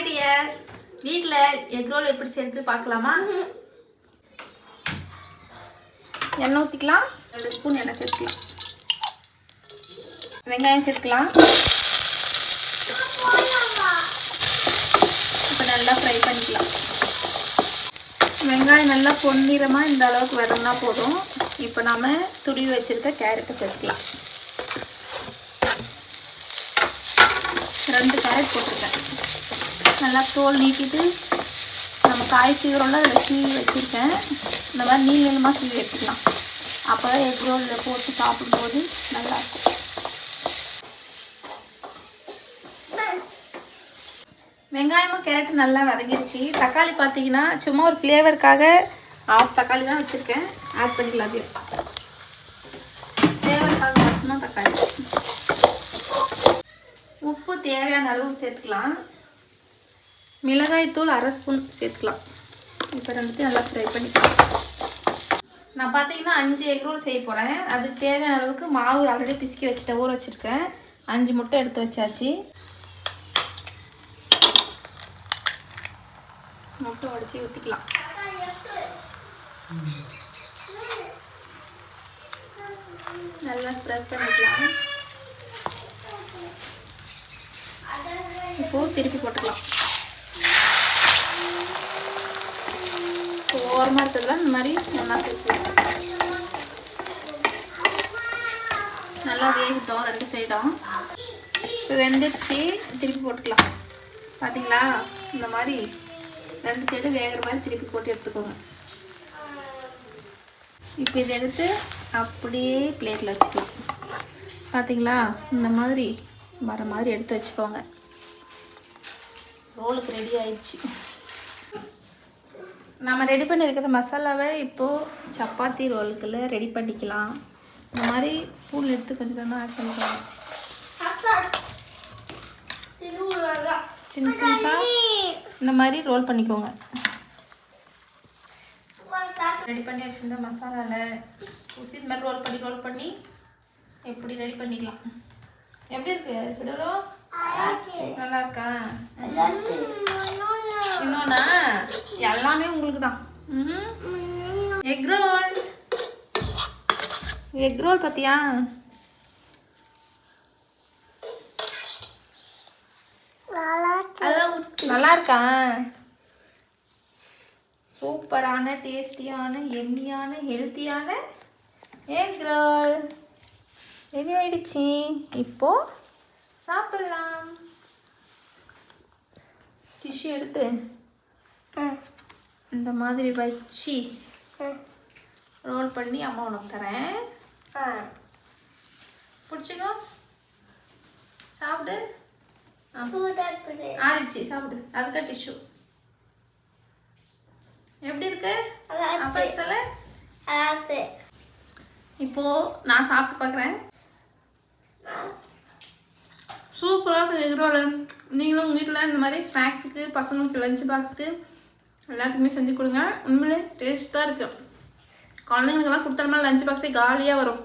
Tears, வீட்டில் egg role எப்படி சேர்த்து பார்க்கலாமா? எண்ணெய் ஊற்றிக்கலாம். 2 ஸ்பூன் எண்ணெய் சேர்த்துக்கலாம். வெங்காயம் சேர்த்துக்கலாம். இப்போ நல்லா ஃப்ரை பண்ணிக்கலாம். வெங்காயம் நல்லா பொன்னிறமாக இந்த அளவுக்கு வதங்கினா போதும். இப்போ நாம் துருவி வச்சுருக்க கேரட்டை சேர்த்துக்கலாம். 2 கேரட் போட்டிருக்கேன். நல்லா தோல் நீக்கிட்டு நம்ம காய் சீவிரோம்ல அதில் சீவி வச்சுருக்கேன். இந்த மாதிரி நீளமாக சீவி எடுத்துக்கலாம். அப்போ தான் எக் ரோலில் போட்டு சாப்பிடும்போது நல்லாயிருக்கும். வெங்காயமும் கேரட்டும் நல்லா வதங்கிடுச்சு. தக்காளி பார்த்தீங்கன்னா சும்மா ஒரு ஃப்ளேவருக்காக 1/2 தக்காளி தான் வச்சுருக்கேன். ஆட் பண்ணிக்கலாம். அது ஃப்ளேவருக்காக மட்டும்தான் தக்காளி. உப்பு தேவையான அளவு சேர்த்துக்கலாம். மிளகாய்த்தூள் 1/2 ஸ்பூன் சேர்த்துக்கலாம். இப்போ 2த்தையும் நல்லா ஃப்ரை பண்ணிக்கலாம். நான் பார்த்தீங்கன்னா 5 எக் ரோல் செய்ய போகிறேன். அதுக்கு தேவையான அளவுக்கு மாவு ஆல்ரெடி பிசுக்கி வச்சுட்டேன், ஊற வச்சுருக்கேன். 5 முட்டை எடுத்து வச்சாச்சு. முட்டை உடச்சி ஊற்றிக்கலாம். நல்லா ஸ்ப்ரெட் பண்ணிக்கலாம். இப்போது திருப்பி போட்டுக்கலாம். ஓரமாக இருக்கிறதுலாம் இந்த மாதிரி ஒன்றா சேர்த்துக்கலாம். நல்லா வேகட்டும் 2 சைடும். இப்போ வெந்துடுச்சு. திருப்பி போட்டுக்கலாம். பார்த்தீங்களா, இந்த மாதிரி 2 சைடும் வேகிற மாதிரி திருப்பி போட்டு எடுத்துக்கோங்க. இப்போ இதை எடுத்து அப்படியே பிளேட்டில் வச்சுக்கலாம். பார்த்தீங்களா, இந்த மாதிரி வர மாதிரி எடுத்து வச்சுக்கோங்க. ரோலுக்கு ரெடி ஆயிடுச்சு. நம்ம ரெடி பண்ணியிருக்கிற மசாலாவை இப்போது சப்பாத்தி ரோலுக்குள்ள ரெடி பண்ணிக்கலாம். இந்த மாதிரி ஸ்பூன் எடுத்து கொஞ்சம் கொஞ்சம் ஆட் பண்ணிக்கலாம். சின்ன சின்னதாக இந்த மாதிரி ரோல் பண்ணிக்கோங்க. ரெடி பண்ணி வச்சுருந்த மசாலாவில் ஊசி இந்த மாதிரி ரோல் பண்ணி எப்படி ரெடி பண்ணிக்கலாம். எப்படி இருக்கு சுடரோ? நல்லா இருக்கா? இன்னொன்னா எல்லாமே உங்களுக்கு தான். எக் ரோல் பார்த்தியா? நல்லா இருக்கா? சூப்பரான டேஸ்டியான எம்மியான ஹெல்த்தியான எக் ரோல் ரெடி ஆயிடுச்சு. இப்போ சாப்பிடலாம். டிஷ்யூ எடுத்து இந்த மாதிரி வச்சு ரோல் பண்ணி அம்மா உனக்கு தரேன். பிடிச்சிக்கோ, சாப்பிடு. ஆறிடுச்சு, சாப்பிடு. அதுக்கா டிஷ்யூ எப்படி இருக்கு? அப்ப சொல்ல. இப்போ நான் சாப்பிட்டு பார்க்குறேன். சூப்பராக எக் ரோல். நீங்களும் உங்கள் வீட்டில் இந்த மாதிரி ஸ்நாக்ஸுக்கு, பசங்களுக்கு லஞ்ச் பாக்ஸுக்கு எல்லாத்துக்குமே செஞ்சு கொடுங்க. உண்மையிலே டேஸ்ட்டாக இருக்குது. குழந்தைங்களுக்கெல்லாம் கொடுத்தோம்னா லஞ்ச் பாக்ஸே காலியாக வரும்.